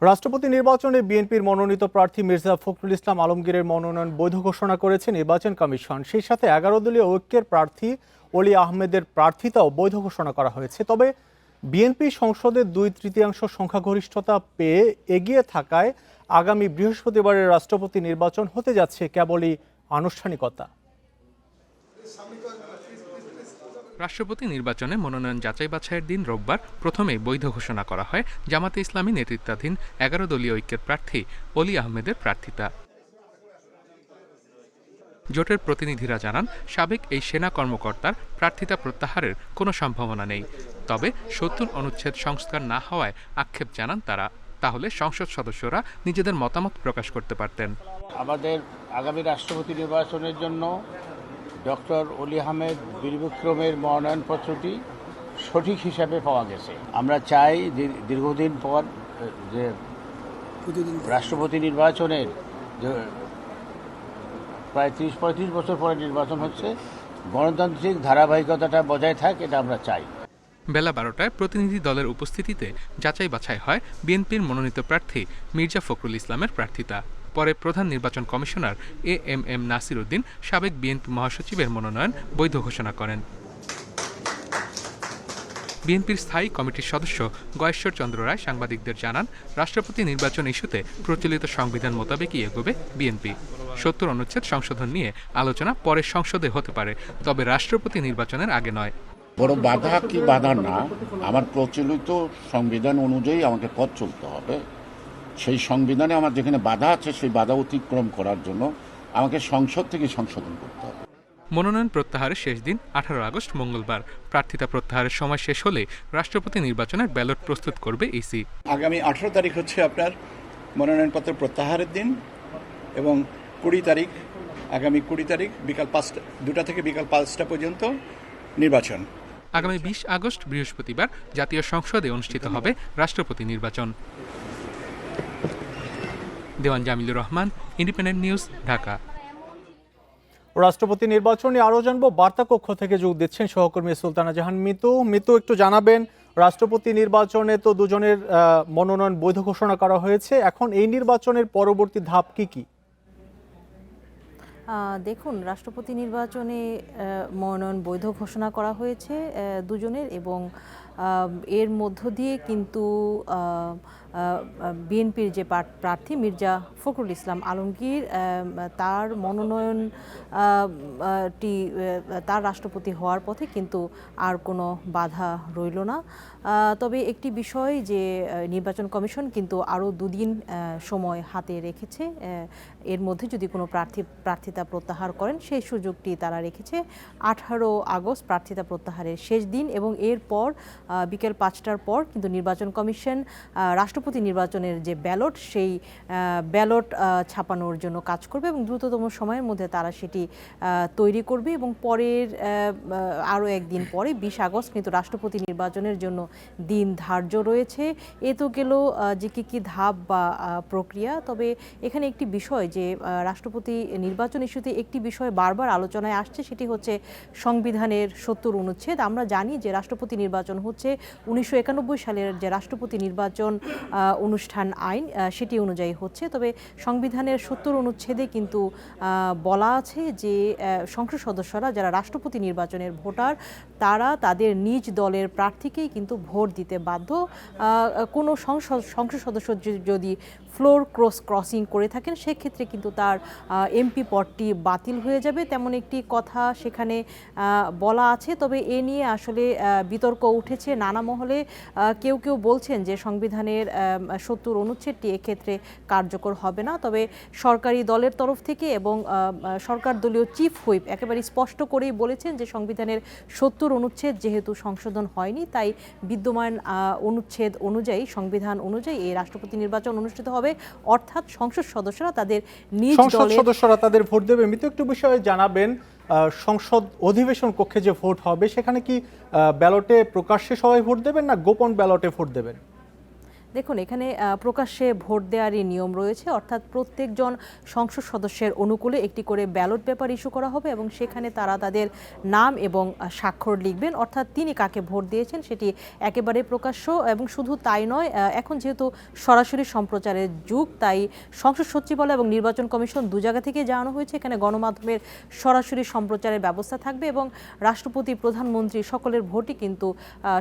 রাষ্ট্রপতি নির্বাচনে বিএনপির মনোনীত প্রার্থী মির্জা ফখরুল ইসলাম আলমগীরের মনোনয়ন বৈধ ঘোষণা করেছে নির্বাচন কমিশন। সেই সাথে 11 দলীয় ঐক্যের প্রার্থী অলি আহমেদের প্রার্থিতাও বৈধ ঘোষণা করা হয়েছে। তবে বিএনপি সংসদে 2/3 সংখ্যাগরিষ্ঠতা পেয়ে এগিয়ে থাকায় আগামী বৃহস্পতিবারের রাষ্ট্রপতি নির্বাচন হতে যাচ্ছে কেবলই আনুষ্ঠানিকতা। রাষ্ট্রপতি নির্বাচনে মনোনয়ন যাচাই বাছাইয়ের দিন রোববার প্রথমেই বৈধ ঘোষণা করা হয় জামাতে ইসলামী নেতৃত্বাধীন 11 দলীয় ঐক্যের প্রার্থী অলি আহমেদের প্রার্থিতা। জোটের প্রতিনিধিরা জানান, সাবেক এই সেনা কর্মকর্তার প্রার্থিতা প্রত্যাহারের কোনো সম্ভাবনা নেই। তবে 70 অনুচ্ছেদ সংস্কার না হওয়ায় আক্ষেপ জানান তারা। তাহলে সংসদ সদস্যরা নিজেদের মতামত প্রকাশ করতে পারতেন। আমাদের আগামী রাষ্ট্রপতি নির্বাচনের জন্য ডক্টর অলি আহমেদ বীর বিক্রমের মনোনয়নপত্রটি সঠিক হিসাবে পাওয়া গেছে। আমরা চাই দীর্ঘদিন পর যে রাষ্ট্রপতি নির্বাচনের যে প্রায় 30-35 বছর পরে নির্বাচন হচ্ছে, গণতান্ত্রিক ধারাবাহিকতাটা বজায় থাক, এটা আমরা চাই। বেলা 12টায় প্রতিনিধি দলের উপস্থিতিতে যাচাই বাছাই হয় বিএনপির মনোনীত প্রার্থী মির্জা ফখরুল ইসলামের প্রার্থিতা। পরে প্রধান নির্বাচন কমিশনার এএমএম নাসির উদ্দিন সাবেক বিএনপি মহাসচিবের মনোনয়ন বৈধ ঘোষণা করেন। বিএনপির স্থায়ী কমিটির সদস্য গয়েশ্বর চন্দ্র রায় সাংবাদিকদের জানান, রাষ্ট্রপতি নির্বাচন ইস্যুতে প্রচলিত সংবিধান মোতাবেকই এগোবে বিএনপি। 70 অনুচ্ছেদ সংশোধন নিয়ে আলোচনা পরে সংসদে হতে পারে, তবে রাষ্ট্রপতি নির্বাচনের আগে নয়। বড় বাধা কি বাধা না, আমার প্রচলিত সংবিধান অনুযায়ী আমাকে পথ চলতে হবে। সেই সংবিধানে আমার যেখানে বাধা আছে সেই বাধা অতিক্রম করার জন্য আমাকে সংসদ থেকে সংশোধন করতে হবে। মনোনয়ন প্রত্যাহারের শেষ দিন 18 আগস্ট মঙ্গলবার। প্রার্থিতা প্রত্যাহারের সময় শেষ হলে রাষ্ট্রপতি নির্বাচনের ব্যালট প্রস্তুত করবে ইসি। আগামী 18 তারিখ হচ্ছে আপনার মনোনয়নপত্র প্রত্যাহারের দিন এবং 20 তারিখ, আগামী 20 তারিখ বিকাল 2টা থেকে বিকাল 5টা পর্যন্ত নির্বাচন। আগামী 20 আগস্ট বৃহস্পতিবার জাতীয় সংসদে অনুষ্ঠিত হবে রাষ্ট্রপতি নির্বাচন। দেওয়ান জামিলুর রহমান, ইন্ডিপেন্ডেন্ট নিউজ, ঢাকা। রাষ্ট্রপতি নির্বাচনে আরও জানবো, বার্তা কক্ষ থেকে যোগ দিচ্ছেন সহকর্মী সুলতানা জাহান মিতু। একটু জানাবেন, রাষ্ট্রপতি নির্বাচনে তো দুজনের মনোনয়ন বৈধ ঘোষণা করা হয়েছে, এখন এই নির্বাচনের পরবর্তী ধাপ কি? দেখুন, রাষ্ট্রপতি নির্বাচনে মনোনয়ন বৈধ ঘোষণা করা হয়েছে দুজনের, এবং এর মধ্য দিয়ে কিন্তু বিএনপির যে প্রার্থী মির্জা ফখরুল ইসলাম আলমগীর, তার মনোনয়নটি তার রাষ্ট্রপতি হওয়ার পথে কিন্তু আর কোনো বাধা রইল না। তবে একটি বিষয় যে নির্বাচন কমিশন কিন্তু আরও 2 দিন সময় হাতে রেখেছে। এর মধ্যে যদি কোনো প্রার্থিতা প্রত্যাহার করেন সেই সুযোগটি তারা রেখেছে। 18 আগস্ট প্রার্থিতা প্রত্যাহারের শেষ দিন, এবং এরপর বিকেল 5টার পর কিন্তু নির্বাচন কমিশন রাষ্ট্রপতি নির্বাচনের যে ব্যালট, সেই ব্যালট ছাপানোর জন্য কাজ করবে এবং দ্রুততম সময়ের মধ্যে তারা সেটি তৈরি করবে। এবং পরের আরও একদিন পরে 20 আগস্ট কিন্তু রাষ্ট্রপতি নির্বাচনের জন্য দিন ধার্য রয়েছে। এ তো গেল যে কী ধাপ বা প্রক্রিয়া। তবে এখানে একটি বিষয় যে রাষ্ট্রপতি নির্বাচন ইস্যুতে একটি বিষয় বারবার আলোচনায় আসছে, সেটি হচ্ছে সংবিধানের 70 অনুচ্ছেদ। আমরা জানি যে রাষ্ট্রপতি নির্বাচন হচ্ছে 1991 সালের যে রাষ্ট্রপতি নির্বাচন অনুষ্ঠান আইন, সেটি অনুযায়ী হচ্ছে। তবে সংবিধানের 70 অনুচ্ছেদে কিন্তু বলা আছে যে সংসদ সদস্যরা যারা রাষ্ট্রপতি নির্বাচনের ভোটার, তারা তাদের নিজ দলের প্রার্থীকেই কিন্তু ভোট দিতে বাধ্য। কোনো সংসদ সদস্য যদি ফ্লোর ক্রসিং করে থাকেন, সেক্ষেত্রে কিন্তু তার এমপি পদটি বাতিল হয়ে যাবে, তেমন একটি কথা সেখানে বলা আছে। তবে এ নিয়ে আসলে বিতর্ক উঠেছে নানা মহলে। কেউ বলছেন যে সংবিধানের 70 অনুচ্ছেদটি এক্ষেত্রে কার্যকর হবে না। তবে সরকারি দলের তরফ থেকে এবং সরকার দলীয় চিফ হুইপ একেবারে স্পষ্ট করেই বলেছেন যে সংবিধানের 70 অনুচ্ছেদ যেহেতু সংশোধন হয়নি, তাই বিদ্যমান অনুচ্ছেদ অনুযায়ী, সংবিধান অনুযায়ী এই রাষ্ট্রপতি নির্বাচন অনুষ্ঠিত হবে। অর্থাৎ সংসদ সদস্যরা তাদের নিজ দলের ভোট দেবে। মিতু, একটু বিষয়ে জানাবেন, সংসদ অধিবেশন কক্ষে যে ভোট হবে সেখানে কি ব্যালটে প্রকাশ্যে সবাই ভোট দেবেন না গোপন ব্যালটে ভোট দেবেন? দেখুন, এখানে প্রকাশ্যে ভোট দেওয়ারই নিয়ম রয়েছে, অর্থাৎ প্রত্যেকজন সংসদ সদস্যের অনুকূলে একটি করে ব্যালট পেপার ইস্যু করা হবে এবং সেখানে তারা তাদের নাম এবং স্বাক্ষর লিখবেন, অর্থাৎ তিনি কাকে ভোট দিয়েছেন সেটি একেবারে প্রকাশ্য। এবং শুধু তাই নয়, এখন যেহেতু সরাসরি সম্প্রচারের যুগ, তাই সংসদ সচিবালয় এবং নির্বাচন কমিশন দু জায়গা থেকে জানানো হয়েছে এখানে গণমাধ্যমের সরাসরি সম্প্রচারের ব্যবস্থা থাকবে এবং রাষ্ট্রপতি, প্রধানমন্ত্রী সকলের ভোটই কিন্তু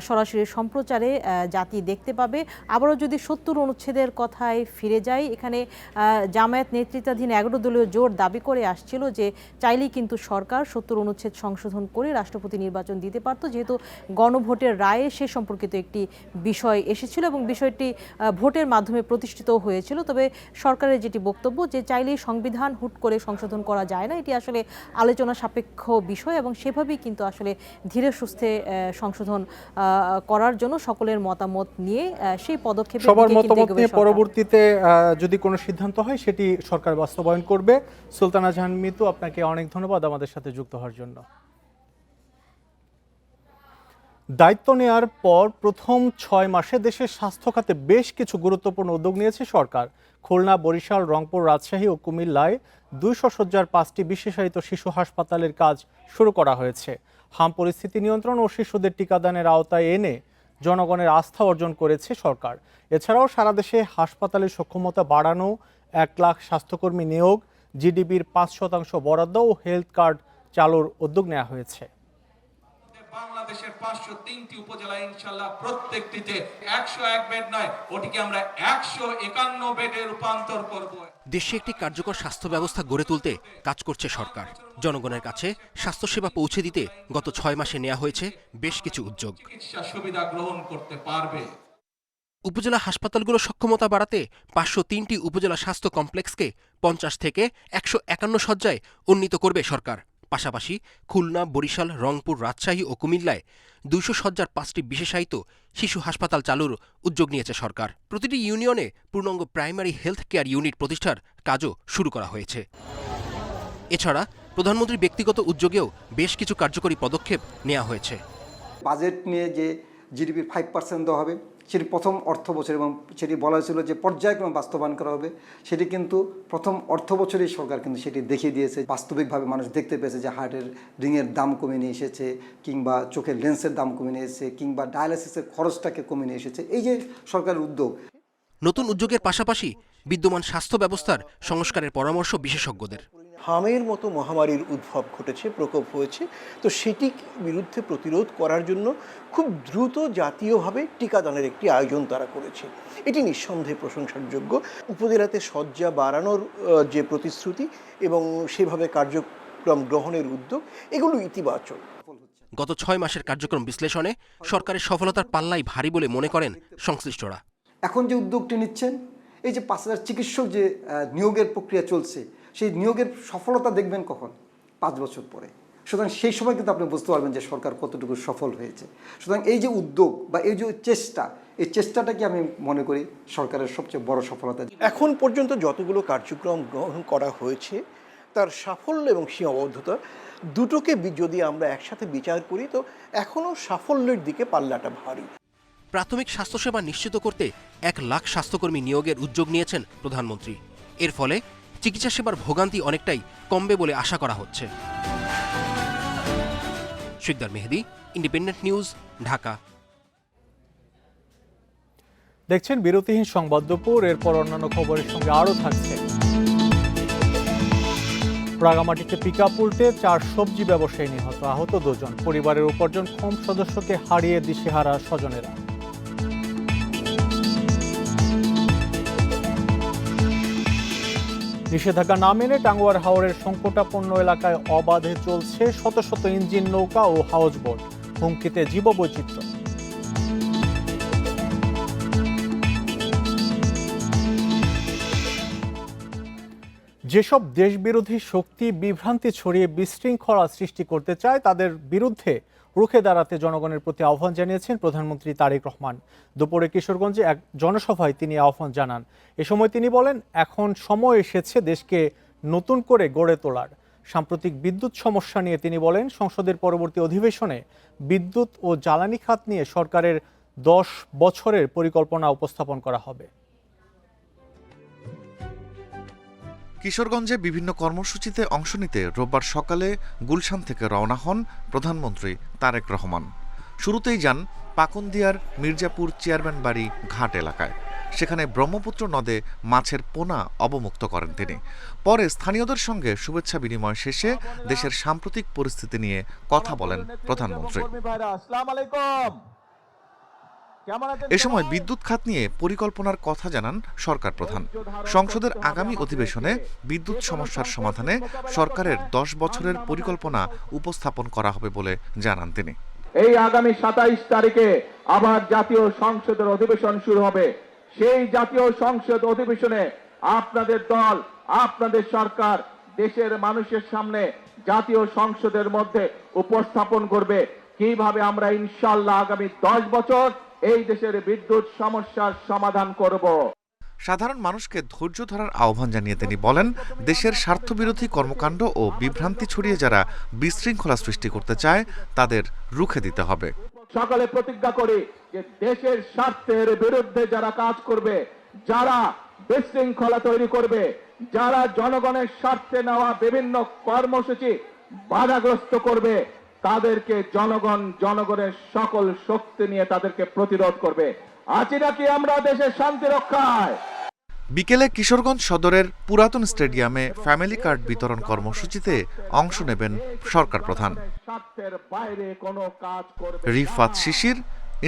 সরাসরি সম্প্রচারে জাতি দেখতে পাবে। আবারও যদি ৭০ অনুচ্ছেদের কথায় ফিরে যাই, এখানে জামায়াত নেতৃত্বাধীন ১১ দলীয় জোট দাবি করে আসছিল যে চাইলেই কিন্তু সরকার ৭০ অনুচ্ছেদ সংশোধন করে রাষ্ট্রপতি নির্বাচন দিতে পারত, যেহেতু গণভোটের রায়ে সে সম্পর্কিত একটি বিষয় এসেছিল এবং বিষয়টি ভোটের মাধ্যমে প্রতিষ্ঠিত হয়েছিল। তবে সরকারের যেটি বক্তব্য যে চাইলেই সংবিধান হুট করে সংশোধন করা যায় না, এটি আসলে আলোচনা সাপেক্ষ বিষয় এবং সেভাবেই কিন্তু আসলে ধীরে সুস্থে সংশোধন করার জন্য সকলের মতামত নিয়ে সেই পদক্ষেপ সবার মতামত নিয়ে পরবর্তীতে যদি কোনো সিদ্ধান্ত হয় সেটি সরকার বাস্তবায়ন করবে। সুলতানা জাহান মিতু, আপনাকে অনেক ধন্যবাদ আমাদের সাথে যুক্ত হওয়ার জন্য। দায়িত্ব নেয়ার পর প্রথম ৬ মাসে দেশের স্বাস্থ্য খাতে বেশ কিছু গুরুত্বপূর্ণ উদ্যোগ নিয়েছে সরকার। খুলনা, বরিশাল, রংপুর, রাজশাহী ও কুমিল্লায় ২০০ শয্যার ৫টি বিশেষায়িত শিশু হাসপাতালের কাজ শুরু করা হয়েছে। হাম পরিস্থিতি নিয়ন্ত্রণ ও শিশুদের টিকাদানের আওতায় এনে জনগণের আস্থা অর্জন করেছে সরকার। এছাড়াও সারা দেশে হাসপাতালের সক্ষমতা বাড়ানো, ১ লাখ স্বাস্থ্যকর্মী নিয়োগ, জিডিপির ৫% বরাদ্দ ও হেলথ কার্ড চালুর উদ্যোগ নেওয়া হয়েছে। বাংলাদেশের ৫০৩টি উপজেলা ইনশাআল্লাহ প্রত্যেকটিতে ১০১ বেড নয়, ওটিকে আমরা ১৫১ বেডে রূপান্তর করব। দেশে একটি কার্যকর স্বাস্থ্য ব্যবস্থা গড়ে তুলতে কাজ করছে সরকার। জনগণের কাছে স্বাস্থ্যসেবা পৌঁছে দিতে গত ৬ মাসে নেওয়া হয়েছে বেশ কিছু উদ্যোগ। চিকিৎসা সুবিধা গ্রহণ করতে পারবে। উপজেলা হাসপাতালগুলোর সক্ষমতা বাড়াতে ৫০৩টি উপজেলা স্বাস্থ্য কমপ্লেক্সকে ৫০ থেকে ১৫১ শয্যায় উন্নীত করবে সরকার। পাশাপাশি খুলনা, বরিশাল, রংপুর, রাজশাহী ও কুমিল্লায় ২০০ শয্যার ৫টি বিশেষায়িত শিশু হাসপাতাল চালুর উদ্যোগ নিয়েছে সরকার। প্রতিটি ইউনিয়নে পূর্ণাঙ্গ প্রাইমারি হেলথ কেয়ার ইউনিট প্রতিষ্ঠার কাজও শুরু করা হয়েছে। এছাড়া প্রধানমন্ত্রীর ব্যক্তিগত উদ্যোগেও বেশ কিছু কার্যকরী পদক্ষেপ নেওয়া হয়েছে। বাজেট নিয়ে যে জিডিপির 5% দেওয়া হবে, সেটি প্রথম অর্থ বছর এবং সেটি বলা হয়েছিল যে পর্যায়ক্রমে বাস্তবায়ন করা হবে, সেটি কিন্তু প্রথম অর্থ বছরেই সরকার কিন্তু সেটি দেখিয়ে দিয়েছে। বাস্তবিকভাবে মানুষ দেখতে পেয়েছে যে হার্টের রিংয়ের দাম কমে নিয়ে এসেছে, কিংবা চোখের লেন্সের দাম কমে নিয়ে এসেছে, কিংবা ডায়ালিসিসের খরচটাকে কমে নিয়ে এসেছে। এই যে সরকারের উদ্যোগ। নতুন উদ্যোগের পাশাপাশি বিদ্যমান স্বাস্থ্য ব্যবস্থার সংস্কারের পরামর্শ বিশেষজ্ঞদের। হামের মতো মহামারীর উদ্ভব ঘটেছে, প্রকোপ হয়েছে, তো সেটি বিরুদ্ধে প্রতিরোধ করার জন্য খুব দ্রুত জাতীয়ভাবে টিকাদানের একটি আয়োজন তারা করেছে। এটি নিঃসন্দেহে প্রশংসার যোগ্য। উপজেলাতে শয্যা বাড়ানোর যে প্রতিশ্রুতি এবং সেভাবে কার্যক্রম গ্রহণের উদ্যোগ, এগুলো ইতিবাচক। গত ৬ মাসের কার্যক্রম বিশ্লেষণে সরকারের সফলতার পাল্লাই ভারী বলে মনে করেন সংশ্লিষ্টরা। এখন যে উদ্যোগটি নিচ্ছেন, এই যে ৫,০০০ চিকিৎসক যে নিয়োগের প্রক্রিয়া চলছে, সেই নিয়োগের সফলতা দেখবেন কখন? ৫ বছর পরে। সুতরাং সেই সময় কিন্তু আপনি বুঝতে পারবেন যে সরকার কতটুকু সফল হয়েছে। সুতরাং এই যে উদ্যোগ বা এই যে চেষ্টা, এই চেষ্টাটাকে আমি মনে করি সরকারের সবচেয়ে বড় সফলতা। এখন পর্যন্ত যতগুলো কার্যক্রম গ্রহণ করা হয়েছে তার সাফল্য এবং সীমাবদ্ধতা দুটোকে যদি আমরা একসাথে বিচার করি, তো এখনও সাফল্যের দিকে পাল্লাটা ভারী। প্রাথমিক স্বাস্থ্যসেবা নিশ্চিত করতে ১ লাখ স্বাস্থ্যকর্মী নিয়োগের উদ্যোগ নিয়েছেন প্রধানমন্ত্রী। এর ফলে চিকিৎসা সেবার ভোগান্তি অনেকটাই কমবে বলে আশা করা হচ্ছে। শিকদার মেহেদি, ইন্ডিপেন্ডেন্ট নিউজ, ঢাকা। দেখছেন বিরতিহীন সংবাদ দুপুর। এরপর অন্যান্য খবরের সঙ্গে আরও থাকছে। রাঙামাটিতে পিকআপ উল্টে ৪ সবজি ব্যবসায়ী নিহত, আহত ২ জন। পরিবারের উপার্জনক্ষম সদস্যকে হারিয়ে দিশেহারা স্বজনেরা। নিষেধাজ্ঞা না মেনে টাঙ্গুয়ার হাওরের সংকটাপন্ন এলাকায় অবাধে চলছে শত শত ইঞ্জিন, নৌকা ও হাউস বোট। হুমকিতে জীববৈচিত্র্য। যেসব দেশবিরোধী শক্তি বিভ্রান্তি ছড়িয়ে বিশৃঙ্খলা সৃষ্টি করতে চায়, তাদের বিরুদ্ধে রুখে দাঁড়াতে জনগণের প্রতি আহ্বান জানিয়েছেন প্রধানমন্ত্রী তারেক রহমান। দুপুরে কিশোরগঞ্জে এক জনসভায় তিনি আহ্বান জানান। এ সময় তিনি বলেন, এখন সময় এসেছে দেশকে নতুন করে গড়ে তোলার। সাম্প্রতিক বিদ্যুৎ সমস্যা নিয়ে তিনি বলেন, সংসদের পরবর্তী অধিবেশনে বিদ্যুৎ ও জ্বালানি খাত নিয়ে সরকারের 10 বছরের পরিকল্পনা উপস্থাপন করা হবে। কিশোরগঞ্জে বিভিন্ন কর্মসূচিতে অংশ নিতে রোববার সকালে গুলশান থেকে রওনা হন প্রধানমন্ত্রী তারেক রহমান। শুরুতেই যান পাকুন্দিয়ার মির্জাপুর চেয়ারম্যান বাড়ি ঘাট এলাকায়। সেখানে ব্রহ্মপুত্র নদে মাছের পোনা অবমুক্ত করেন তিনি। পরে স্থানীয়দের সঙ্গে শুভেচ্ছা বিনিময় শেষে দেশের সাম্প্রতিক পরিস্থিতি নিয়ে কথা বলেন প্রধানমন্ত্রী। এ সময় বিদ্যুৎ খাত নিয়ে পরিকল্পনার কথা জানান সরকার প্রধান। সংসদের আগামী অধিবেশনে বিদ্যুৎ সমস্যার সমাধানে সরকারের 10 বছরের পরিকল্পনা উপস্থাপন করা হবে বলে জানান তিনি। এই আগামী 27 তারিখে আবার জাতীয় সংসদের অধিবেশন শুরু হবে। সেই জাতীয় সংসদ অধিবেশনে আপনাদের দল, আপনাদের সরকার দেশের মানুষের সামনে জাতীয় সংসদের মধ্যে উপস্থাপন করবে কিভাবে আমরা ইনশাআল্লাহ আগামী 10 বছর এই দেশের বিদ্যুৎ সমস্যার সমাধান করব। সাধারণ মানুষকে ধৈর্য ধরার আহ্বান জানিয়ে তিনি বলেন, দেশের স্বার্থবিরোধী কর্মকাণ্ড ও বিভ্রান্তি ছড়িয়ে যারা বিশৃঙ্খলা সৃষ্টি করতে চায় তাদের রুখে দিতে হবে। সকলে প্রতিজ্ঞা করি যে দেশের স্বার্থের বিরুদ্ধে যারা কাজ করবে, যারা বিশৃঙ্খলা তৈরি করবে, যারা জনগণের স্বার্থে নেওয়া বিভিন্ন কর্মসূচি বাধাগ্রস্ত করবে, তাদেরকে জনগণের সকল শক্তি নিয়ে তাদেরকে প্রতিরোধ করবে। আছি নাকি আমরা দেশের শান্তি রক্ষায়? বিকেলে কিশোরগঞ্জ সদরের পুরাতন স্টেডিয়ামে ফ্যামিলি কার্ড বিতরণ কর্মসূচিতে অংশ নেবেন সরকার প্রধান। রিফাত শিশির,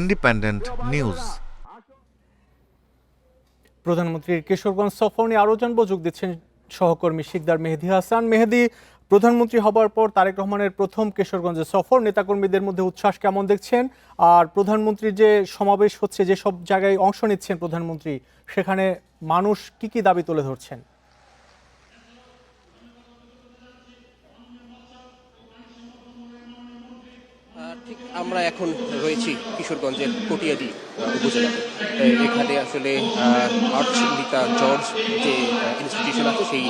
ইন্ডিপেন্ডেন্ট নিউজ। প্রধানমন্ত্রীর কিশোরগঞ্জ সফর নিয়ে আরও জানবো, যোগ দিচ্ছেন সহকর্মী শিকদার মেহেদী হাসান। মেহেদী, প্রধানমন্ত্রী হবার পর তারেক রহমানের প্রথম কিশোরগঞ্জে সফর, নেতাকর্মীদের মধ্যে উচ্ছ্বাস কেমন দেখছেন? আর প্রধানমন্ত্রীর যে সমাবেশ হচ্ছে, যে সব জায়গায় অংশ নিচ্ছেন প্রধানমন্ত্রী, সেখানে মানুষ কি কি দাবি তুলে ধরছেন? ঠিক আমরা এখন রয়েছি কিশোরগঞ্জের কটিয়াদি উপজেলাতে। এখানে আসলে আর্চলিতা জর্জ যে ইনস্টিটিউশন আছে সেই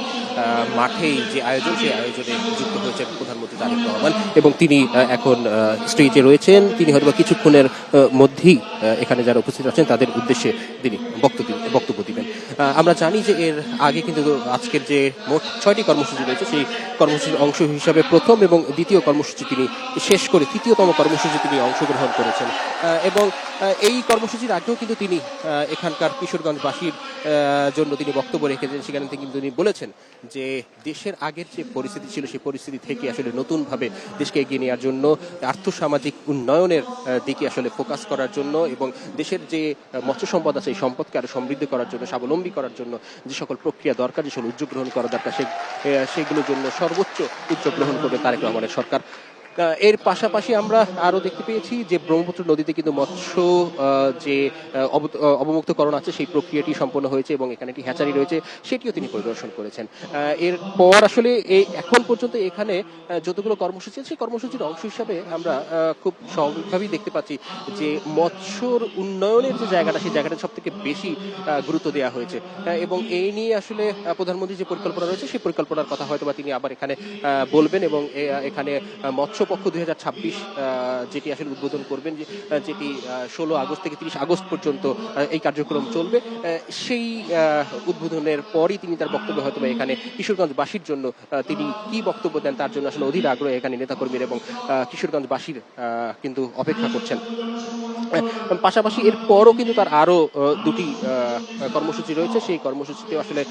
মাঠেই যে আয়োজন, সেই আয়োজনে যুক্ত হয়েছেন প্রধানমন্ত্রী তারেক রহমান এবং তিনি এখন স্টেজে রয়েছেন। তিনি হয়তো কিছুক্ষণের মধ্যেই এখানে যারা উপস্থিত আছেন তাদের উদ্দেশ্যে তিনি বক্তব্য দিবেন। আমরা জানি যে এর আগে কিন্তু আজকের যে মোট 6টি কর্মসূচি রয়েছে, সেই কর্মসূচির অংশ হিসাবে প্রথম এবং দ্বিতীয় কর্মসূচি তিনি শেষ করে তৃতীয়তম কর্মসূচি তিনি অংশগ্রহণ করেছেন এবং এই কর্মসূচির আগেও কিন্তু তিনি এখানকার কিশোরগঞ্জবাসীর জন্য তিনি বক্তব্য রেখেছেন। সেখানে কিন্তু তিনি বলেছেন যে দেশের আগের যে পরিস্থিতি ছিল সেই পরিস্থিতি থেকে আসলে নতুনভাবে দেশকে এগিয়ে নেওয়ার জন্য, আর্থসামাজিক উন্নয়নের দিকে আসলে ফোকাস করার জন্য এবং দেশের যে মৎস্য সম্পদ আছে এই সম্পদকে আরো সমৃদ্ধ করার জন্য, স্বাবলম্বী করার জন্য যে সকল প্রক্রিয়া দরকার, যে সকল উদ্যোগ গ্রহণ করা দরকার, সেগুলোর জন্য সর্বোচ্চ উদ্যোগ গ্রহণ করবে তারেক রহমানের সরকার। এর পাশাপাশি আমরা আরো দেখতে পেয়েছি যে ব্রহ্মপুত্র নদীতে কিন্তু মৎস্য যে অবমুক্তকরণ আছে সেই প্রক্রিয়াটি সম্পন্ন হয়েছে এবং এখানে একটি হ্যাচারি রয়েছে, সেটিও তিনি পরিদর্শন করেছেন। এরপর আসলে এখন পর্যন্ত এখানে যতগুলো কর্মসূচি আছে সেই কর্মসূচির অংশ হিসাবে আমরা খুব স্বাভাবিকভাবেই দেখতে পাচ্ছি যে মৎস্যর উন্নয়নের যে জায়গাটা, সেই জায়গাটা সব থেকে বেশি গুরুত্ব দেওয়া হয়েছে এবং এই নিয়ে আসলে প্রধানমন্ত্রীর যে পরিকল্পনা রয়েছে সেই পরিকল্পনার কথা হয়তো বা তিনি আবার এখানে বলবেন এবং এখানে মৎস্য পক্ষ 2026 যেটি আসলে উদ্বোধন করবেন, যেটি 16 আগস্ট থেকে 30 আগস্ট পর্যন্ত এই কার্যক্রম চলবে, সেই উদ্বোধনের পরই তিনি তার বক্তব্য হয়তো এখানে কিশোরগঞ্জবাসীর জন্য তিনি কি বক্তব্য দেন তার জন্য আসলে অধীর আগ্রহে এখানে নেতাকর্মীরা এবং কিশোরগঞ্জবাসীর কিন্তু অপেক্ষা করছেন। পাশাপাশি এর পরও কিন্তু তার আরো দুটি কর্মসূচি রয়েছে। সেই কর্মসূচিতে আসলে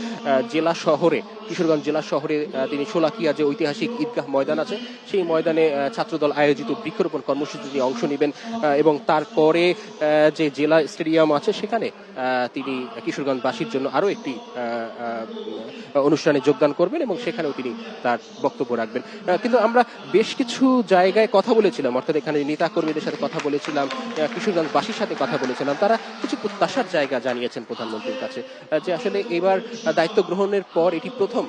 জেলা শহরে, কিশোরগঞ্জ জেলা শহরে তিনি শোলাকিয়া যে ঐতিহাসিক ঈদগাহ ময়দান আছে সেই ময়দানে ছাত্রদল আয়োজিত বৃক্ষরোপণ কর্মসূচিতে অংশ নেবেন এবং তারপরে যে জেলা স্টেডিয়াম আছে সেখানে তিনি কিশোরগঞ্জবাসীর জন্য আরো একটি অনুষ্ঠানে যোগদান করবেন এবং সেখানেও তিনি তার বক্তব্য রাখবেন। কিন্তু আমরা বেশ কিছু জায়গায় কথা বলেছিলাম, অর্থাৎ এখানে নেতা কর্মীদের সাথে কথা বলেছিলাম, কিশোরগঞ্জবাসীর সাথে কথা বলেছিলাম, তারা কিছু প্রত্যাশার জায়গা জানিয়েছেন প্রধানমন্ত্রীর কাছে যে আসলে এবার দায়িত্ব গ্রহণের পর এটি প্রথম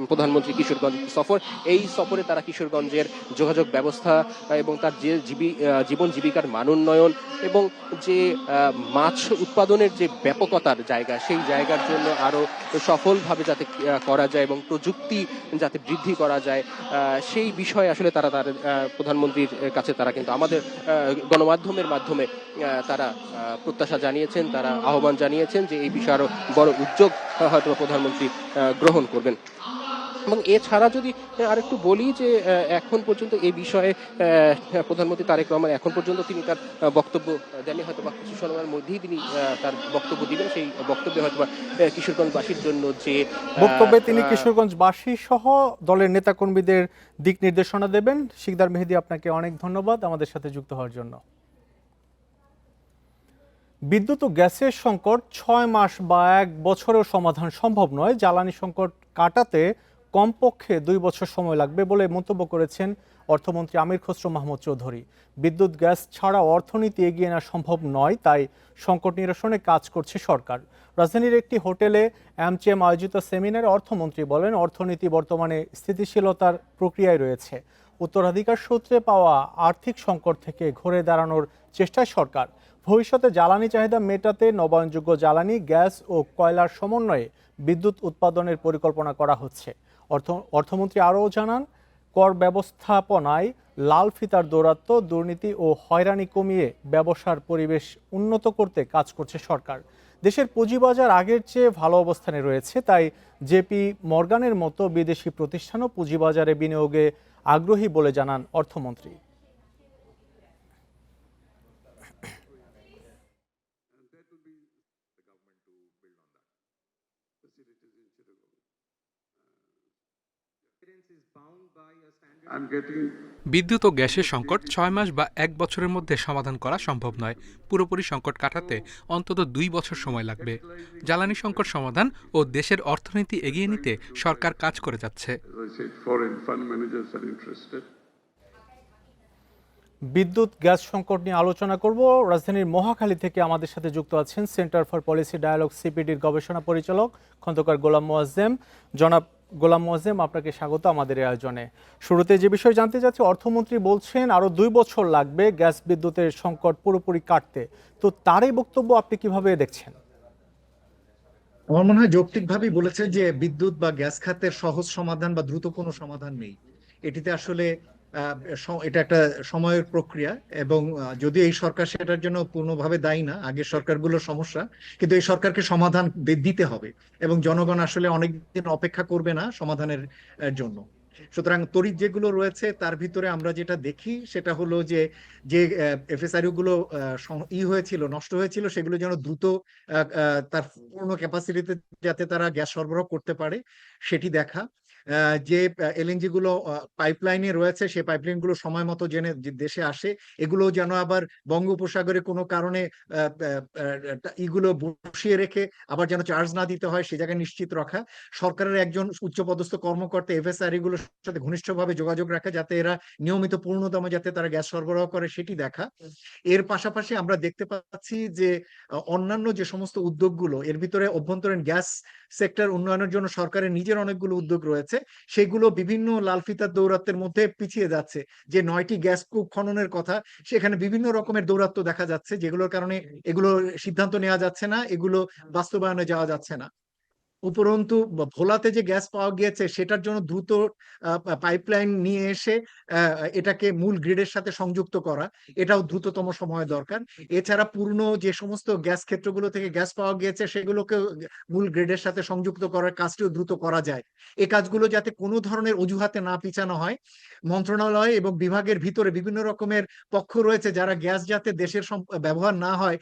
প্রধানমন্ত্রী কিশোরগঞ্জ সফর। এই সফরে তারা কিশোরগঞ্জের বিভাগের যোগাযোগ ব্যবস্থা এবং তার যে জীবন জীবিকার মান উন্নয়ন এবং যে মাছ উৎপাদনের যে ব্যাপকতার জায়গা, সেই জায়গার জন্য আরো সফলভাবে যাতে করা যায় এবং প্রযুক্তি যাতে বৃদ্ধি করা যায়, সেই বিষয়ে আসলে তারা তার প্রধানমন্ত্রীর কাছে তারা কিন্তু আমাদের গণমাধ্যমের মাধ্যমে তারা প্রত্যাশা জানিয়েছেন, তারা আহ্বান জানিয়েছেন যে এই বিষয়ে আরো বড় উদ্যোগ হয়তো প্রধানমন্ত্রী গ্রহণ করবেন। এবং এছাড়া যদি আরেকটু বলি যে এখন পর্যন্ত এই বিষয়ে প্রধানমন্ত্রী তারেক রহমান এখন পর্যন্ত তিনি তার বক্তব্য দেননি, হয়তো বা কিছু সময়ের মধ্যেই তিনি তার বক্তব্য দিবেন। সেই বক্তব্যে হয়তো বা কিশোরগঞ্জবাসীর জন্য যে বক্তব্যে তিনি কিশোরগঞ্জবাসী সহ দলের নেতাকর্মীদের দিক নির্দেশনা দেবেন। শিকদার মেহেদী, আপনাকে অনেক ধন্যবাদ আমাদের সাথে যুক্ত হওয়ার জন্য। বিদ্যুৎ ও গ্যাসের সংকট 6 মাস বা 1 বছরেও সমাধান সম্ভব নয়। জ্বালানি সংকট কাটাতে কমপক্ষে 2 বছর সময় লাগবে বলে মন্তব্য করেছেন অর্থমন্ত্রী আমির খসরু মাহমুদ চৌধুরী। বিদ্যুৎ গ্যাস ছাড়া অর্থনীতি এগিয়ে নেওয়া সম্ভব নয়, তাই সংকট নিরসনে কাজ করছে সরকার। রাজধানীর একটি হোটেলে এমচিএম আয়োজিত সেমিনারে অর্থমন্ত্রী বলেন, অর্থনীতি বর্তমানে স্থিতিশীলতার প্রক্রিয়ায় রয়েছে। উত্তরাধিকার সূত্রে পাওয়া আর্থিক সংকট থেকে ঘুরে দাঁড়ানোর চেষ্টায় সরকার। ভবিষ্যতে জ্বালানি চাহিদা মেটাতে নবায়নযোগ্য জ্বালানি, গ্যাস ও কয়লার সমন্বয়ে বিদ্যুৎ উৎপাদনের পরিকল্পনা করা হচ্ছে। অর্থমন্ত্রী আরও জানান, কর ব্যবস্থাপনায় লাল ফিতার দৌরাত্ম্য, দুর্নীতি ও হয়রানি কমিয়ে ব্যবসার পরিবেশ উন্নত করতে কাজ করছে সরকার। দেশের পুঁজিবাজার আগের চেয়ে ভালো অবস্থানে রয়েছে, তাই জেপি মর্গানের মতো বিদেশি প্রতিষ্ঠানও পুঁজিবাজারে বিনিয়োগে আগ্রহী বলে জানান অর্থমন্ত্রী। বিদ্যুৎ ও গ্যাসের সংকট 6 মাস বা 1 বছরের মধ্যে সমাধান করা সম্ভব নয়। পুরোপুরি সংকট কাটাতে অন্তত 2 বছর সময় লাগবে। জ্বালানি সংকট সমাধান ও দেশের অর্থনীতি এগিয়ে নিতে সরকার কাজ করে যাচ্ছে। বিদ্যুৎ গ্যাস সংকট নিয়ে আলোচনা করব। রাজধানীর মহাখালী থেকে আমাদের সাথে যুক্ত আছেন সেন্টার ফর পলিসি ডায়ালগ সিপিডির গবেষণা পরিচালক খন্দকার গোলাম মোয়াজ্জেম। জনাব গোলাম মোয়াজ্জেম, আপনাকে স্বাগত আমাদের এই আয়োজনে। শুরুতে যে বিষয় জানতে চাচ্ছি, অর্থমন্ত্রী বলছেন আরো 2 বছর লাগবে গ্যাস বিদ্যুতের সংকট পুরোপুরি কাটতে, তো তারই বক্তব্য আপনি কিভাবে দেখছেন? আমার মনে হয় যৌক্তিকভাবেই বলেছে যে বিদ্যুৎ বা গ্যাস খাতের সহজ সমাধান বা দ্রুত কোনো সমাধান নেই। এটিতে আসলে এটা একটা সময়ের প্রক্রিয়া এবং যদি এই সরকার সেটার জন্য পূর্ণভাবে দায়ী না, আগের সরকারগুলোর সমস্যা, কিন্তু এই সরকারকে সমাধান দিতে হবে এবং জনগণ আসলে অনেকদিন অপেক্ষা করবে না সমাধানের জন্য। সুতরাং তড়িৎ যেগুলো রয়েছে তার ভিতরে আমরা যেটা দেখি সেটা হলো যে এফএসআরইউ গুলো নষ্ট হয়েছিল সেগুলো যেন দ্রুত তার পূর্ণ ক্যাপাসিটিতে যাতে তারা গ্যাস সরবরাহ করতে পারে সেটি দেখা। যে এলএনজি গুলো পাইপলাইনে রয়েছে সেই পাইপলাইন গুলো সময় মতো দেশে আসে, এগুলো যেন আবার বঙ্গোপসাগরে কোনো কারণে এগুলো বসিয়ে রেখে আবার যেন চার্জ না দিতে হয় সে জায়গায় নিশ্চিত রাখা। সরকারের একজন উচ্চপদস্থ কর্মকর্তা এফএসআরই গুলোর সাথে ঘনিষ্ঠভাবে যোগাযোগ রাখা যাতে এরা নিয়মিত পূর্ণতম যাতে তারা গ্যাস সরবরাহ করে সেটি দেখা। এর পাশাপাশি আমরা দেখতে পাচ্ছি যে অন্যান্য যে সমস্ত উদ্যোগগুলো, এর ভিতরে অভ্যন্তরীণ গ্যাস সেক্টর উন্নয়নের জন্য সরকারের নিজের অনেকগুলো উদ্যোগ রয়েছে, সেগুলো বিভিন্ন লাল ফিতার দৌরাত্মের মধ্যে পিছিয়ে যাচ্ছে। যে 9টি গ্যাস কূপ খননের কথা, সেখানে বিভিন্ন রকমের দৌরাত্ম্য দেখা যাচ্ছে, যেগুলোর কারণে এগুলো সিদ্ধান্ত নেওয়া যাচ্ছে না, এগুলো বাস্তবায়নে যাওয়া যাচ্ছে না। উপরন্তু ভোলাতে যে গ্যাস পাওয়া গিয়েছে সেটার জন্য দ্রুত পাইপলাইন নিয়ে এসে এটাকে মূল গ্রিডের সাথে সংযুক্ত করা, এটাও দ্রুততম সময় দরকার। এছাড়া পূর্ণ যে সমস্ত গ্যাস ক্ষেত্রগুলো থেকে গ্যাস পাওয়া গিয়েছে সেগুলোকে মূল গ্রিডের সাথে সংযুক্ত করার কাজটিও দ্রুত করা যায়। এই কাজগুলো যাতে কোনো ধরনের অজুহাতে না পিছানো হয়। মন্ত্রণালয় এবং বিভাগের ভিতরে বিভিন্ন রকমের পক্ষ রয়েছে যারা গ্যাস যাতে দেশের ব্যবহার না হয়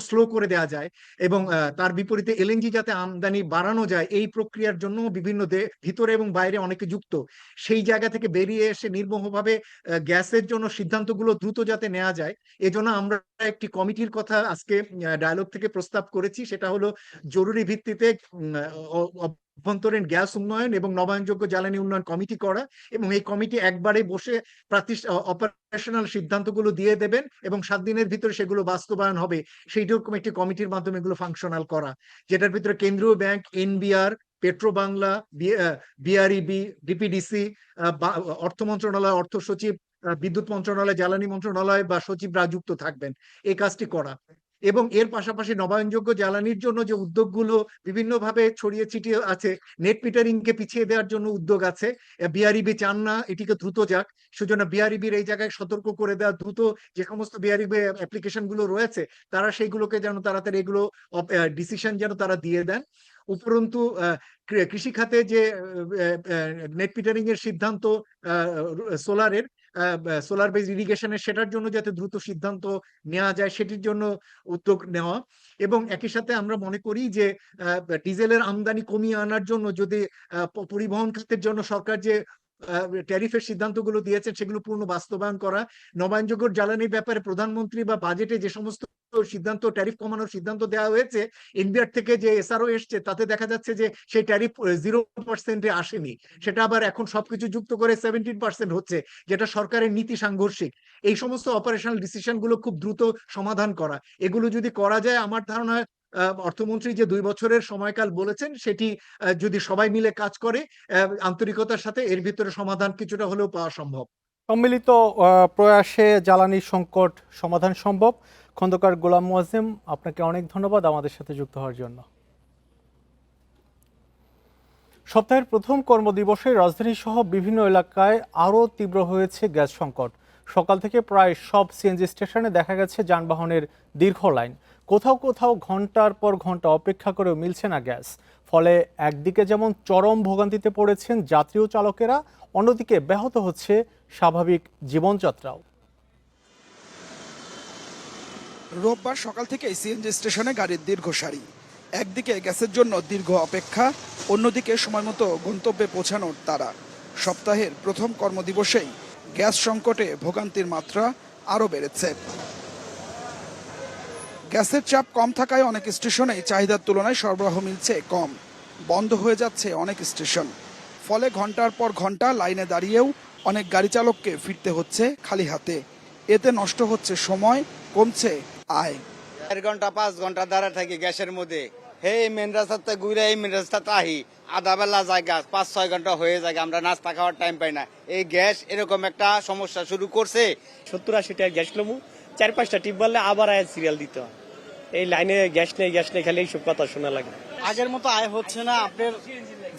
স্লো করে দেওয়া যায় এবং তার বিপরীতে এলএনজি যাতে আমদানি বাড়ানো যায়, এই প্রক্রিয়ার জন্য বিভিন্ন ভিতরে এবং বাইরে অনেকে যুক্ত। সেই জায়গা থেকে বেরিয়ে এসে নির্মোহভাবে গ্যাসের জন্য সিদ্ধান্তগুলো দ্রুত যাতে নেওয়া যায়, এজন্য আমরা একটি কমিটির কথা আজকে ডায়ালগ থেকে প্রস্তাব করেছি। সেটা হলো জরুরি ভিত্তিতে অভ্যন্তরীণ গ্যাস উন্নয়ন এবং নবায়নযোগ্য জ্বালানি উন্নয়ন কমিটি করা, এবং এই কমিটি একবারে বসে অপারেশনাল সিদ্ধান্তগুলো দিয়ে দেবেন এবং 7 দিনের ভিতরে সেগুলো বাস্তবায়ন হবে। সেই রকম একটি কমিটির মাধ্যমে এগুলো ফাংশনাল করা, যেটার ভিতরে কেন্দ্রীয় bank, NBR, petro Bangla, BREB, DPDC, অর্থ মন্ত্রণালয়, অর্থ সচিব, বিদ্যুৎ মন্ত্রণালয়, জ্বালানি মন্ত্রণালয় বা সচিবরা যুক্ত থাকবেন এই কাজটি করা। এবং এর পাশাপাশি নবায়নযোগ্য জ্বালানির জন্য যে উদ্যোগগুলো বিভিন্নভাবে ছড়িয়ে ছিটিয়ে আছে, নেট মিটারিং কে পিছিয়ে দেওয়ার জন্য উদ্যোগ আছে। বিআরইবি চান না এটিকে দ্রুত যাক, সেজন্য বিআরইবির এই জায়গায় সতর্ক করে দেওয়া, দ্রুত যে সমস্ত বিআরইবি অ্যাপ্লিকেশন গুলো রয়েছে তারা সেইগুলোকে যেন তাড়াতাড়ি এগুলো ডিসিশন যেন তারা দিয়ে দেন। উপরন্তু কৃষি খাতে যে নেট মিটারিং এর সিদ্ধান্ত, সোলার বেস ইরিগেশনের, সেটার জন্য যাতে দ্রুত সিদ্ধান্ত নেওয়া যায় সেটির জন্য উদ্যোগ নেওয়া। এবং একই সাথে আমরা মনে করি যে ডিজেলের আমদানি কমিয়ে আনার জন্য যদি পরিবহন খাতের জন্য সরকার যে ট্যারিফের সিদ্ধান্তগুলো দিয়েছেন সেগুলো পূর্ণ বাস্তবায়ন করা। নবায়নযোগ্য জ্বালানির ব্যাপারে প্রধানমন্ত্রী বা বাজেটে যে সমস্ত সিদ্ধান্ত, ট্যারিফ কমানোর সিদ্ধান্ত দেওয়া হয়েছে, এনবিআর থেকে যে এসআরও এসছে তাতে দেখা যাচ্ছে যে সেই ট্যারিফ 0% আসেনি, সেটা আবার এখন সবকিছু যুক্ত করে 17% হচ্ছে, যেটা সরকারের নীতি সাংঘর্ষিক। এই সমস্ত অপারেশনাল ডিসিশন গুলো খুব দ্রুত সমাধান করা, এগুলো যদি করা যায়, আমার ধারণা অর্থমন্ত্রী যে 2 বছরের সময়কাল বলেছেন সেটি যদি সবাই মিলে কাজ করে আন্তরিকতার সাথে, এর ভিতরে সমাধান কিছুটা হলেও পাওয়া সম্ভব। সম্মিলিত প্রয়াসে জ্বালানি সংকট সমাধান সম্ভব। খন্দকার গোলাম মোয়াজ্জেম, আপনাকে অনেক ধন্যবাদ আমাদের সাথে যুক্ত হওয়ার জন্য। সপ্তাহের প্রথম কর্মদিবসে রাজধানী সহ বিভিন্ন এলাকায় আরও তীব্র হয়েছে গ্যাস সংকট। সকাল থেকে প্রায় সব সিএনজি স্টেশনে দেখা গেছে যানবাহনের দীর্ঘ লাইন, কোথাও কোথাও ঘন্টার পর ঘন্টা অপেক্ষা করেও মিলছে না গ্যাস। ফলে একদিকে যেমন চরম ভোগান্তিতে পড়েছেন যাত্রী ও চালকেরা, অন্যদিকে ব্যাহত হচ্ছে স্বাভাবিক জীবনযাত্রাও। রোববার সকাল থেকে সিএনজি স্টেশনে গাড়ির দীর্ঘ সারি। একদিকে গ্যাসের জন্য দীর্ঘ অপেক্ষা, অন্যদিকে সময়মতো গন্তব্যে পৌঁছানোর তাড়া। সপ্তাহের প্রথম কর্মদিবসেই গ্যাস সংকটে ভোগান্তির মাত্রা আরও বেড়েছে। গ্যাসের চাপ কম থাকায় অনেক স্টেশনেই চাহিদার তুলনায় সরবরাহ মিলছে কম, বন্ধ হয়ে যাচ্ছে অনেক স্টেশন। ফলে ঘন্টার পর ঘন্টা লাইনে দাঁড়িয়েও অনেক গাড়ি চালককে ফিরতে হচ্ছে খালি হাতে। এতে নষ্ট হচ্ছে সময়, কমছে আয়। 4 ঘন্টা 5 ঘন্টা দাঁড়া থাকি গ্যাসের মধ্যে, হে মেন রাস্তাতে ঘুরে এই মেন রাস্তাতে আহি, আধা বেলা যায় গ্যাস, 5-6 ঘন্টা হয়ে যায়, আমরা নাস্তা খাওয়ার টাইম পাই না। এই গ্যাস এরকম একটা সমস্যা শুরু করছে। 70-80 টাকা গ্যাস লমু, 4-5টা টিপ বললে আবার আয় সিরিয়াল দিতে হয়। এই লাইনে গ্যাস নেই খালি এইসব কথা শোনা লাগে। আগের মতো আয় হচ্ছে না। আপনার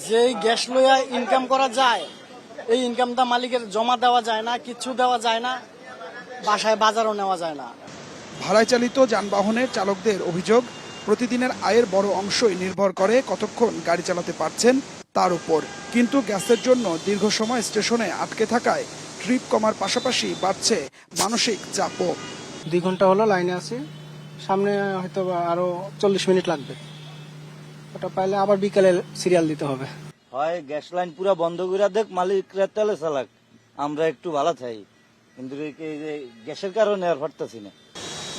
যেই গ্যাস লইয়া ইনকাম করা যায়, এই ইনকামটা মালিকের জমা দেওয়া যায় না, কিছু দেওয়া যায় না, বাসায় বাজারও নেওয়া যায় না। ভাড়ায় চালিত যানবাহনের চালকদের অভিযোগ, প্রতিদিনের আয়ের বড় অংশই নির্ভর করে কতক্ষণ গাড়ি চালাতে পারছেন তার উপর। কিন্তু গ্যাসের জন্য দীর্ঘ সময় স্টেশনে আটকে থাকায় ট্রিপ কমার পাশাপাশি বাড়ছে মানসিক চাপও। 2 ঘন্টা হলো লাইনে আছি, সামনে হয়তো আরো 40 মিনিট লাগবে, ওটা পাইলে আবার বিকালে সিরিয়াল দিতে হবে। হয় গ্যাস লাইন পুরো বন্ধ করে দেখ, মালিকরা তেলে চালাক, আমরা একটু ভালো চাই, কিন্তু গ্যাসের কারণে আর পারতেছি না।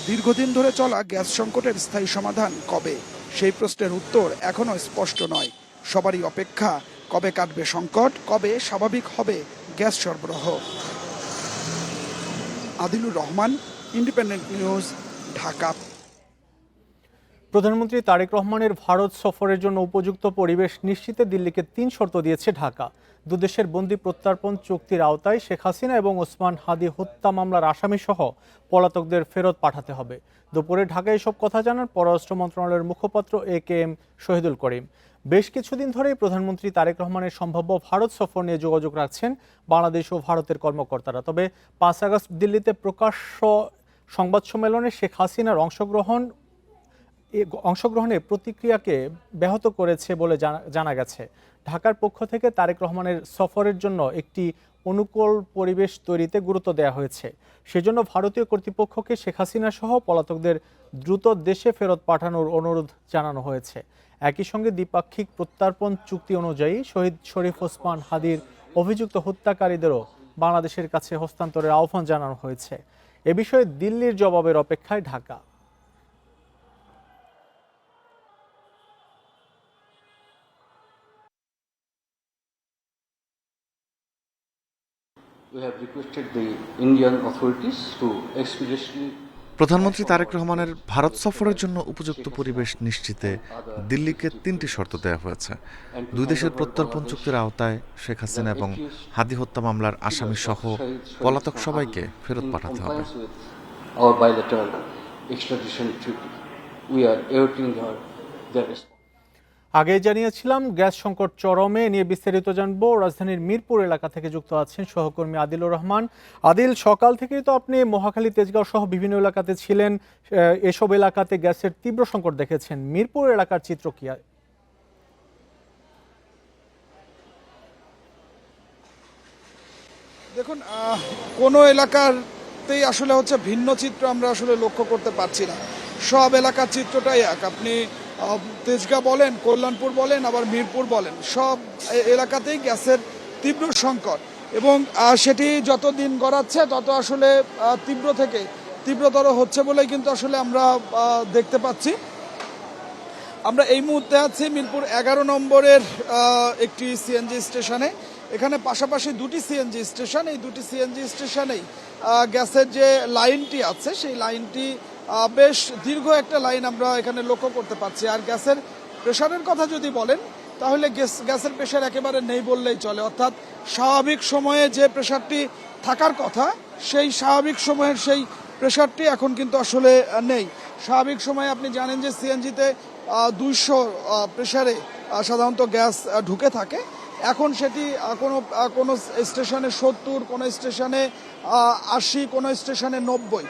দীর্ঘদিন ধরে চলা গ্যাস সংকটের স্থায়ী সমাধান কবে, সেই প্রশ্নের উত্তর এখনো স্পষ্ট নয়। সবারই অপেক্ষা, কবে কাটবে সংকট, কবে স্বাভাবিক হবে গ্যাস সরবরাহ। Adilur Rahman, independent news, Dhaka. প্রধানমন্ত্রী তারেক রহমানের ভারত সফরের জন্য উপযুক্ত পরিবেশ নিশ্চিতে দিল্লিকে 3 শর্ত দিয়েছে ঢাকা। দুদেশের বন্দি প্রত্যার্পণ চুক্তির আওতায় শেখ হাসিনা এবং ওসমান হাদি হত্যা মামলার আসামি সহ পলাতকদের ফেরত পাঠাতে হবে। দুপুরে ঢাকায় এসব কথা জানান পররাষ্ট্র মন্ত্রণালয়ের মুখপাত্র AKM শহীদুল করিম। বেশ কিছুদিন ধরেই প্রধানমন্ত্রী তারেক রহমানের সম্ভাব্য ভারত সফর নিয়ে যোগাযোগ রাখছেন বাংলাদেশ ও ভারতের কর্মকর্তারা। তবে 5 আগস্ট দিল্লিতে প্রকাশ্য সংবাদ সম্মেলনে শেখ হাসিনার অংশগ্রহণে প্রতিক্রিয়াকে ব্যাহত করেছে বলে জানা গেছে। ঢাকার পক্ষ থেকে তারেক রহমানের সফরের জন্য একটি অনুকূল পরিবেশ তৈরিতে গুরুত্ব দেওয়া হয়েছে। সেজন্য ভারতীয় কর্তৃপক্ষকে শেখ হাসিনা সহ পলাতকদের দ্রুত দেশে ফেরত পাঠানোর অনুরোধ জানানো হয়েছে। একই সঙ্গে দ্বিপাক্ষিক প্রত্যার্পণ চুক্তি অনুযায়ী শহীদ শরীফ ওসমান হাদির অভিযুক্ত হত্যাকারীদেরও বাংলাদেশের কাছে হস্তান্তরের আহ্বান জানানো হয়েছে। এ বিষয়ে দিল্লির জবাবের অপেক্ষায় Dhaka. We have requested the Indian authorities to expeditiously প্রধানমন্ত্রী তারেক রহমানের ভারত সফরের জন্য উপযুক্ত পরিবেশ নিশ্চিতে দিল্লিকে 3টি শর্ত দেওয়া হয়েছে। দুই দেশের প্রত্যর্পণ চুক্তির আওতায় শেখ হাসিনা এবং হাদি হত্যা মামলার আসামি সহ পলাতক সবাইকে ফেরত পাঠাতে হবে। আগে জানিয়েছিলাম গ্যাস সংকট চরমে নিয়ে বিস্তারিত জানবো। রাজধানীর মিরপুর এলাকা থেকে যুক্ত আছেন সহকর্মী আদিলুর রহমান। আদিল, সকাল থেকেই তো আপনি মহাখালী, তেজগাঁও সহ বিভিন্ন এলাকাতে ছিলেন, এসব এলাকাতে গ্যাসের তীব্র সংকট দেখেছেন। মিরপুর এলাকার চিত্র কি? দেখুন, কোনো এলাকাতেই আসলে হচ্ছে ভিন্ন চিত্র আমরা আসলে লক্ষ্য করতে পারছি না। সব এলাকার চিত্রটাই এক। আপনি তেজগাঁ বলেন, কল্যাণপুর বলেন, আবার মিরপুর বলেন, সব এলাকাতেই গ্যাসের তীব্র সংকট এবং সেটি যত দিন গড়াচ্ছে তত আসলে তীব্র থেকে তীব্রতর হচ্ছে বলেই কিন্তু আসলে আমরা দেখতে পাচ্ছি। আমরা এই মুহূর্তে আছি মিরপুর 11 নম্বরের একটি সিএনজি স্টেশনে। এখানে পাশাপাশি দুটি সিএনজি স্টেশন, এই দুটি সিএনজি স্টেশনেই গ্যাসের যে লাইনটি আছে সেই লাইনটি বেশ দীর্ঘ একটা লাইন আমরা এখানে লক্ষ্য করতে পারছি। আর গ্যাসের প্রেশারের কথা যদি বলেন তাহলে গ্যাসের প্রেশার একেবারে নেই বললেই চলে। অর্থাৎ স্বাভাবিক সময়ে যে প্রেশারটি থাকার কথা সেই স্বাভাবিক সময়ের সেই প্রেশারটি এখন কিন্তু আসলে নেই। স্বাভাবিক সময়ে আপনি জানেন যে সিএনজিতে 200 প্রেশারে সাধারণত গ্যাস ঢুকে থাকে। এখন সেটি কোনো স্টেশনে 70, কোনো স্টেশনে 80, কোনো স্টেশনে 90।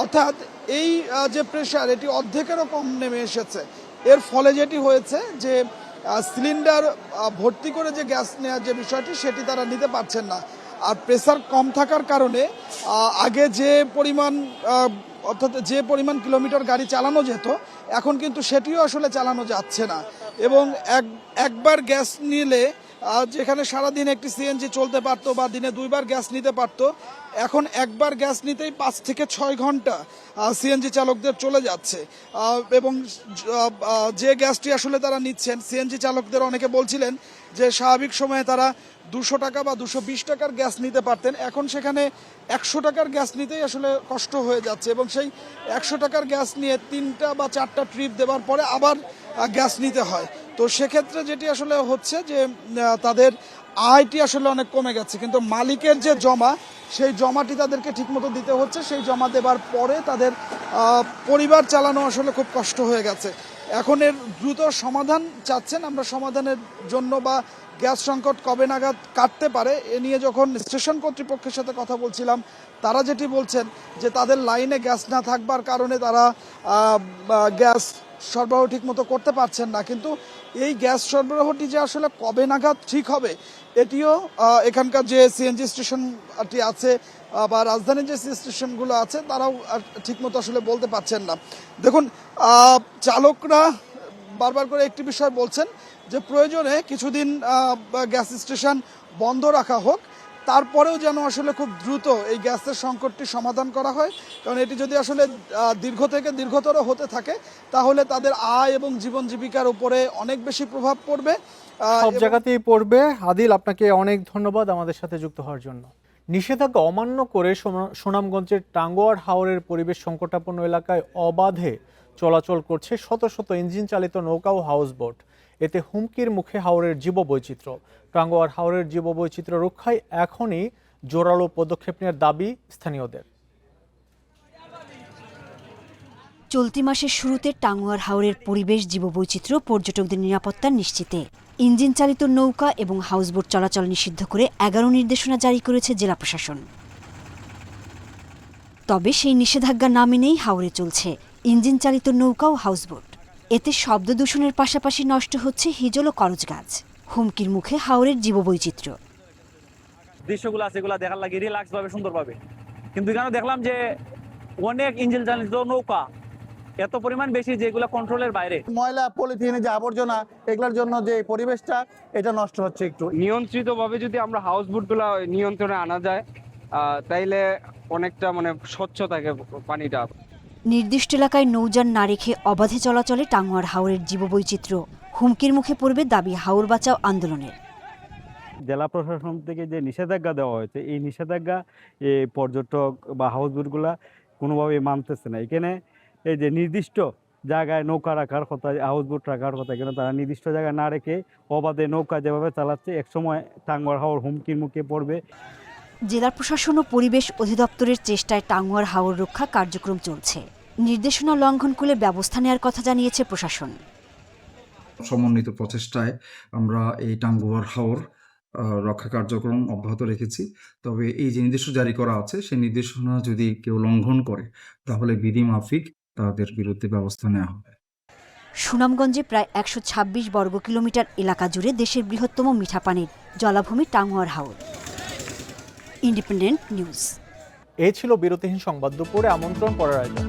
অর্থাৎ এই যে প্রেশার এটি অর্ধেকেরও কম নেমে এসেছে। এর ফলে যেটি হয়েছে যে সিলিন্ডার ভর্তি করে যে গ্যাস নেওয়ার যে বিষয়টি সেটি তারা নিতে পারছেন না। আর প্রেসার কম থাকার কারণে আগে যে পরিমাণ অর্থাৎ যে পরিমাণ কিলোমিটার গাড়ি চালানো যেত এখন কিন্তু সেটিও আসলে চালানো যাচ্ছে না। এবং একবার গ্যাস নিলে যেখানে সারাদিন একটি সিএনজি চলতে পারতো বা দিনে 2বার গ্যাস নিতে পারতো, এখন একবার গ্যাস নিতেই 5 থেকে 6 ঘন্টা সিএনজি চালকদের চলে যাচ্ছে। এবং যে গ্যাসটি আসলে তারা নিচ্ছেন, সিএনজি চালকদের অনেকে বলছিলেন যে স্বাভাবিক সময়ে তারা 200 টাকা বা 220 টাকার গ্যাস নিতে পারতেন, এখন সেখানে 100 টাকার গ্যাস নিতেই আসলে কষ্ট হয়ে যাচ্ছে। এবং সেই 100 টাকার গ্যাস নিয়ে 3টা বা 4টা ট্রিপ দেওয়ার পরে আবার গ্যাস নিতে হয়। তো সেক্ষেত্রে যেটি আসলে হচ্ছে যে তাদের আয়টি আসলে অনেক কমে গেছে, কিন্তু মালিকের যে জমা সেই জমাটি তাদেরকে ঠিকমতো দিতে হচ্ছে। সেই জমা দেবার পরে তাদের পরিবার চালানো আসলে খুব কষ্ট হয়ে গেছে। এখন এর দ্রুত সমাধান চাচ্ছেন। আমরা সমাধানের জন্য বা গ্যাস সংকট কবে নাগাদ কাটতে পারে এ নিয়ে যখন স্টেশন কর্তৃপক্ষের সাথে কথা বলছিলাম, তারা যেটি বলছেন যে তাদের লাইনে গ্যাস না থাকবার কারণে তারা গ্যাস সরবরাহ ঠিকমতো করতে পারছেন না। কিন্তু এই গ্যাস সরবরাহটি যে আসলে কবে নাগাদ ঠিক হবে এটিও এখানকার যে সিএনজি স্টেশনটি আছে বা রাজধানীর যে স্টেশনগুলো আছে তারাও ঠিকমতো আসলে বলতে পারছেন না। দেখুন, চালকরা বারবার করে একটি বিষয় বলছেন যে প্রয়োজনে কিছুদিন গ্যাস স্টেশন বন্ধ রাখা হোক, তারপরেও যেন আসলে খুব দ্রুত এই গ্যাসের সংকটটি সমাধান করা হয়। কারণ এটি যদি আসলে দীর্ঘ থেকে দীর্ঘতর হতে থাকে তাহলে তাদের আয় এবং জীবন জীবিকার উপরে অনেক বেশি প্রভাব পড়বে, সব জায়গাতেই পড়বে। আদিল, আপনাকে অনেক ধন্যবাদ আমাদের সাথে যুক্ত হওয়ার জন্য। নিষেধাজ্ঞা অমান্য করে সুনামগঞ্জের টাঙ্গুয়ার হাওরের পরিবেশ সংকটাপন্ন এলাকায় অবাধে চলাচল করছে শত শত ইঞ্জিন চালিত নৌকা ও হাউস বোট। এতে হুমকির মুখে হাওরের জীববৈচিত্র্য। টাঙ্গুয়ার হাওরের জীববৈচিত্র্য রক্ষায় এখনই জোরালো পদক্ষেপ নেওয়ার দাবি স্থানীয়দের। চলতি মাসের শুরুতে টাঙ্গুয়ার হাওরের পরিবেশ, জীববৈচিত্র্য, পর্যটকদের নিরাপত্তা নিশ্চিতে ইঞ্জিন চালিত নৌকা এবং হাউসবোট চলাচল নিষিদ্ধ করে 11 নির্দেশনা জারি করেছে জেলা প্রশাসন। তবে সেই নিষেধাজ্ঞা না মেনেই হাওরে চলছে ইঞ্জিন চালিত নৌকা ও হাউসবোট। এতে শব্দ দূষণের পাশাপাশি নষ্ট হচ্ছে হিজল ও করজ গাছ। হুমকির মুখে হাওরের জীববৈচিত্র্য। দৃশ্যগুলো আছে এগুলো দেখার লাগে রিল্যাক্স ভাবে সুন্দর পাবে, কিন্তু এখানে দেখলাম যে অনেক ইঞ্জিন চালিত নৌকা এত পরিমাণ বেশি যেগুলো কন্ট্রোলের বাইরে। ময়লা, পলিথিনের যে আবর্জনা, এগুলোর জন্য যে পরিবেশটা এটা নষ্ট হচ্ছে। একটু নিয়ন্ত্রিতভাবে যদি আমরা হাউসবোটগুলো নিয়ন্ত্রণে আনা যায় তাইলে অনেকটা স্বচ্ছ থাকে পানিটা। নির্দিষ্ট এলাকায় নৌযান না রেখে অবাধে চলাচলে টাঙ্গুয়ার হাওরের জীববৈচিত্র্য হুমকির মুখে পড়বে দাবি হাওর বাঁচাও আন্দোলনের। জেলা প্রশাসন থেকে যে নিষেধাজ্ঞা দেওয়া হয়েছে এই নিষেধাজ্ঞা পর্যটক বা হাউসবোটগুলা কোনোভাবেই মানতেছে না। এখানে এই যে নির্দিষ্ট জায়গায় নৌকা রাখার কথা, হাউসবোট রাখার কথা, এখানে তারা নির্দিষ্ট জায়গায় না রেখে অবাধে নৌকা যেভাবে চালাচ্ছে, একসময় টাঙ্গুয়ার হাওর হুমকির মুখে পড়বে। জেলা প্রশাসন ও পরিবেশ অধিদপ্তরের চেষ্টায় টাঙ্গুয়ার হাওর রক্ষা কার্যক্রম চলছে। নির্দেশনা লঙ্ঘন করলে ব্যবস্থা নেওয়ার কথা জানিয়েছে প্রশাসন। সমন্বিত প্রচেষ্টায় আমরা এই টাঙ্গুয়ার হাওর রক্ষা কার্যক্রম অব্যাহত রেখেছি। তবে এই যে নির্দেশনা জারি করা আছে সেই নির্দেশনা যদি কেউ লঙ্ঘন করে তাহলে বিধি মাফিক তাদের বিরুদ্ধে ব্যবস্থা নেওয়া হবে। সুনামগঞ্জে প্রায় 126 বর্গ কিলোমিটার এলাকা জুড়ে দেশের বৃহত্তম মিঠা পানির জলাভূমি টাঙ্গুয়ার হাওর। Independent news. এই ছিল বিরতিহীন সংবাদ দুপুরে। আমন্ত্রণ পরের আয়োজন।